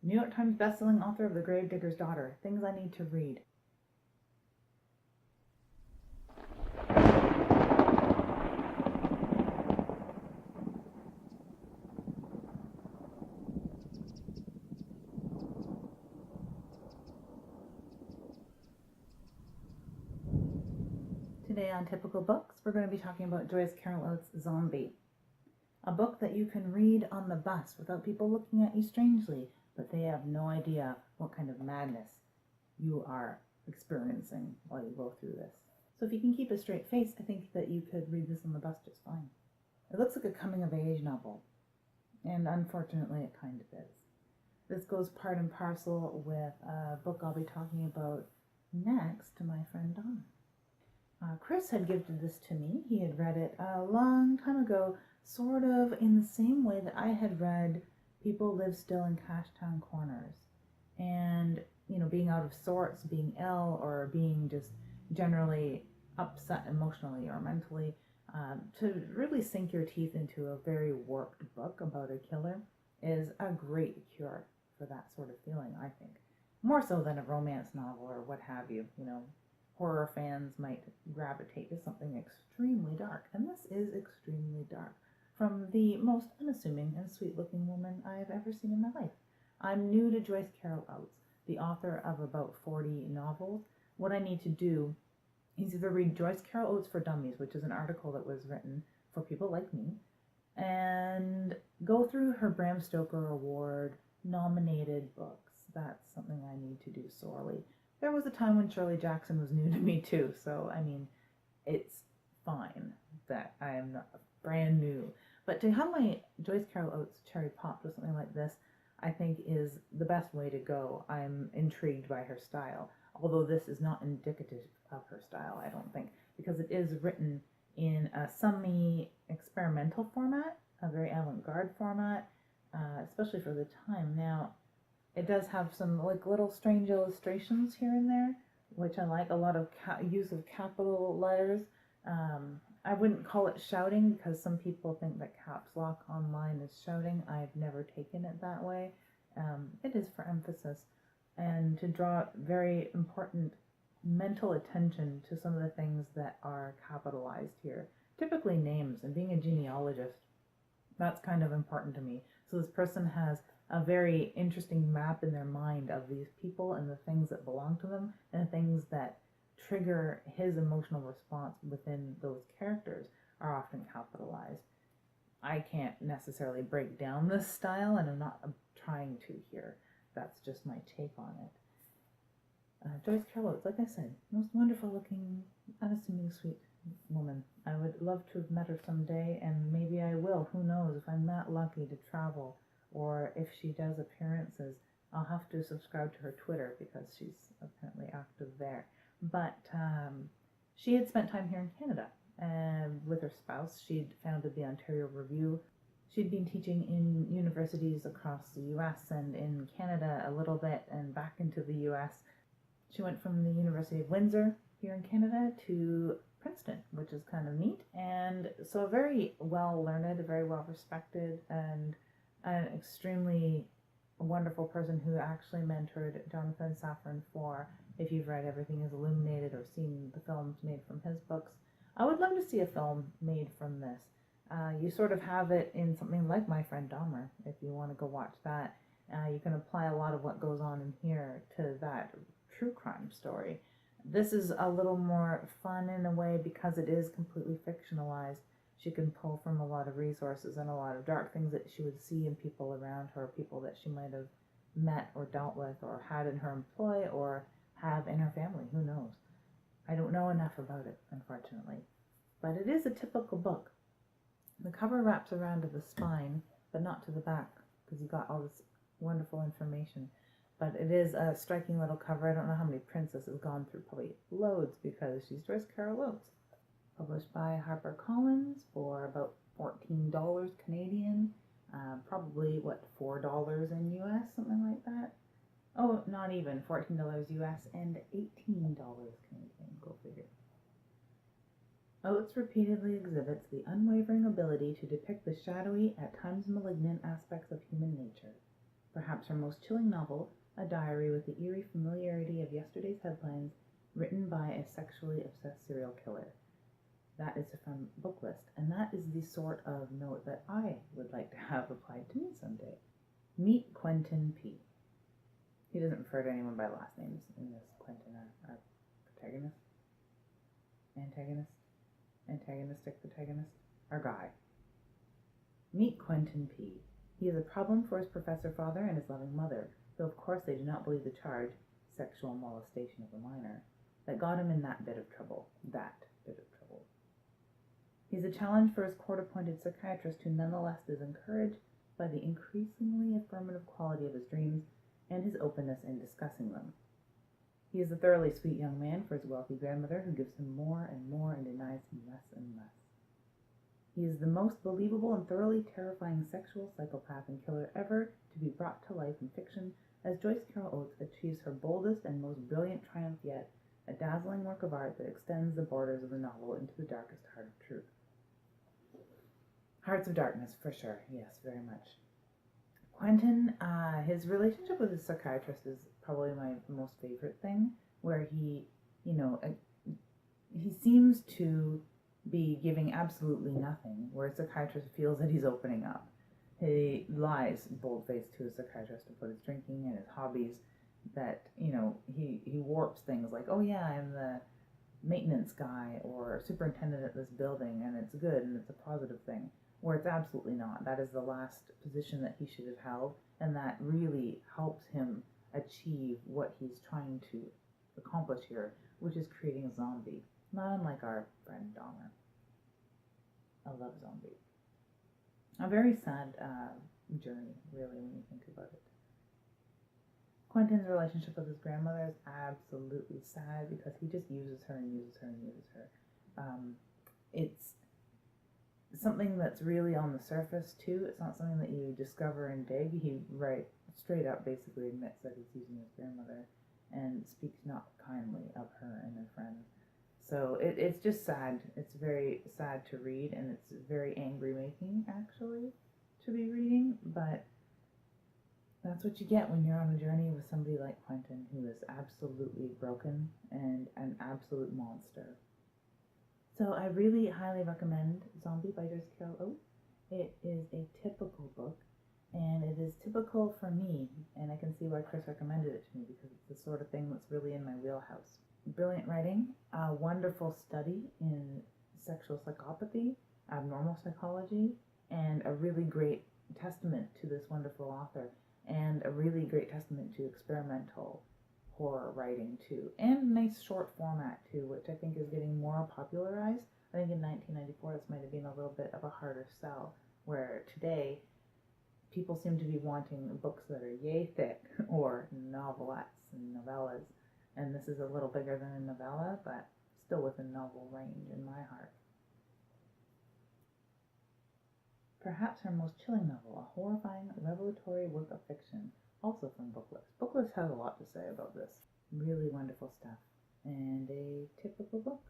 New York Times bestselling author of The Gravedigger's Daughter, Things I Need to Read. Today on Typical Books, we're going to be talking about Joyce Carol Oates' Zombie, a book that you can read on the bus without people looking at you strangely, but they have no idea what kind of madness you are experiencing while you go through this. So if you can keep a straight face, I think that you could read this on the bus just fine. It looks like a coming-of-age novel, and unfortunately it kind of is. This goes part and parcel with a book I'll be talking about next to my friend Donna. Chris had gifted this to me. He had read it a long time ago, sort of in the same way that I had read People Live Still in Cashtown Corners. And, being out of sorts, being ill, or being just generally upset emotionally or mentally, to really sink your teeth into a very warped book about a killer is a great cure for that sort of feeling, I think. More so than a romance novel or what have you, Horror fans might gravitate to something extremely dark, and this is extremely dark, from the most unassuming and sweet-looking woman I have ever seen in my life. I'm new to Joyce Carol Oates, the author of about 40 novels. What I need to do is either read Joyce Carol Oates for Dummies, which is an article that was written for people like me, and go through her Bram Stoker Award nominated books. That's something I need to do sorely. There was a time when Shirley Jackson was new to me too, so it's fine that I am not brand new. But to have my Joyce Carol Oates cherry popped with something like this, I think is the best way to go. I'm intrigued by her style, although this is not indicative of her style, I don't think, because it is written in a semi-experimental format, a very avant-garde format, especially for the time. Now, it does have some little strange illustrations here and there, which I like. A lot of use of capital letters. I wouldn't call it shouting because some people think that caps lock online is shouting. I've never taken it that way. It is for emphasis and to draw very important mental attention to some of the things that are capitalized here. Typically names, and being a genealogist, that's kind of important to me. So this person has a very interesting map in their mind of these people and the things that belong to them and the things that trigger his emotional response within those characters are often capitalized. I can't necessarily break down this style, and I'm not trying to here. That's just my take on it. Joyce Carol Oates, like I said, most wonderful looking, unassuming, sweet woman. I would love to have met her someday, and maybe I will. Who knows, if I'm that lucky to travel, or if she does appearances, I'll have to subscribe to her Twitter because she's apparently active there. But she had spent time here in Canada, and with her spouse, she'd founded the Ontario Review. She'd been teaching in universities across the US and in Canada a little bit, and back into the US. She went from the University of Windsor here in Canada to Princeton, which is kind of neat. And so a very well learned, very well respected, and an extremely wonderful person who actually mentored Jonathan Safran Foer. If you've read Everything is Illuminated or seen the films made from his books, I would love to see a film made from this. You sort of have it in something like My Friend Dahmer, if you want to go watch that. You can apply a lot of what goes on in here to that true crime story. This is a little more fun in a way because it is completely fictionalized. She can pull from a lot of resources and a lot of dark things that she would see in people around her, people that she might have met or dealt with or had in her employ or have in her family. Who knows? I don't know enough about it, unfortunately. But it is a typical book. The cover wraps around to the spine, but not to the back, because you got all this wonderful information. But it is a striking little cover. I don't know how many prints this has gone through, probably loads, because she's Joyce Carol Oates. Published by HarperCollins for about $14 Canadian, probably $4 in US, something like that. Oh, not even $14 US and $18 Canadian. Go figure. Oates repeatedly exhibits the unwavering ability to depict the shadowy, at times malignant aspects of human nature. Perhaps her most chilling novel, a diary with the eerie familiarity of yesterday's headlines, written by a sexually obsessed serial killer. That is from Booklist, and that is the sort of note that I would like to have applied to me someday. Meet Quentin P. He doesn't refer to anyone by last names in this. Quentin, our protagonist, antagonistic protagonist, our guy. Meet Quentin P. He is a problem for his professor father and his loving mother, though of course they do not believe the charge, sexual molestation of a minor, that got him in that bit of trouble. He's a challenge for his court-appointed psychiatrist, who nonetheless is encouraged by the increasingly affirmative quality of his dreams and his openness in discussing them. He is a thoroughly sweet young man for his wealthy grandmother, who gives him more and more and denies him less and less. He is the most believable and thoroughly terrifying sexual psychopath and killer ever to be brought to life in fiction, as Joyce Carol Oates achieves her boldest and most brilliant triumph yet, a dazzling work of art that extends the borders of the novel into the darkest heart of truth. Hearts of Darkness, for sure. Yes, very much. Quentin, his relationship with his psychiatrist is probably my most favorite thing, where he seems to be giving absolutely nothing, where a psychiatrist feels that he's opening up. He lies bold-faced to his psychiatrist about his drinking and his hobbies, that, he warps things like, oh yeah, I'm the maintenance guy or superintendent at this building, and it's good and it's a positive thing, where it's absolutely not. That is the last position that he should have held, and that really helps him achieve what he's trying to accomplish here, which is creating a zombie, not unlike our friend Dahmer. I love Zombie. A very sad journey, really, when you think about it. Quentin's relationship with his grandmother is absolutely sad, because he just uses her and uses her and uses her. It's something that's really on the surface too. It's not something that you discover and dig. He straight up basically admits that he's using his grandmother and speaks not kindly of her and her friends. So it's just sad. It's very sad to read, and it's very angry making, actually, to be reading, but that's what you get when you're on a journey with somebody like Quentin, who is absolutely broken and an absolute monster. So I really highly recommend Zombie by Joyce Carol Oates. It is a typical book, and it is typical for me, and I can see why Chris recommended it to me, because it's the sort of thing that's really in my wheelhouse. Brilliant writing, a wonderful study in sexual psychopathy, abnormal psychology, and a really great testament to this wonderful author, and a really great testament to experimental horror writing too, and nice short format too, which I think is getting more popularized. I think in 1994 this might have been a little bit of a harder sell, where today people seem to be wanting books that are yay thick, or novelettes and novellas, and this is a little bigger than a novella, but still within novel range in my heart. Perhaps her most chilling novel, a horrifying, revelatory work of fiction, also from Booklist. Booklist has a lot to say about this. Really wonderful stuff. And a typical book.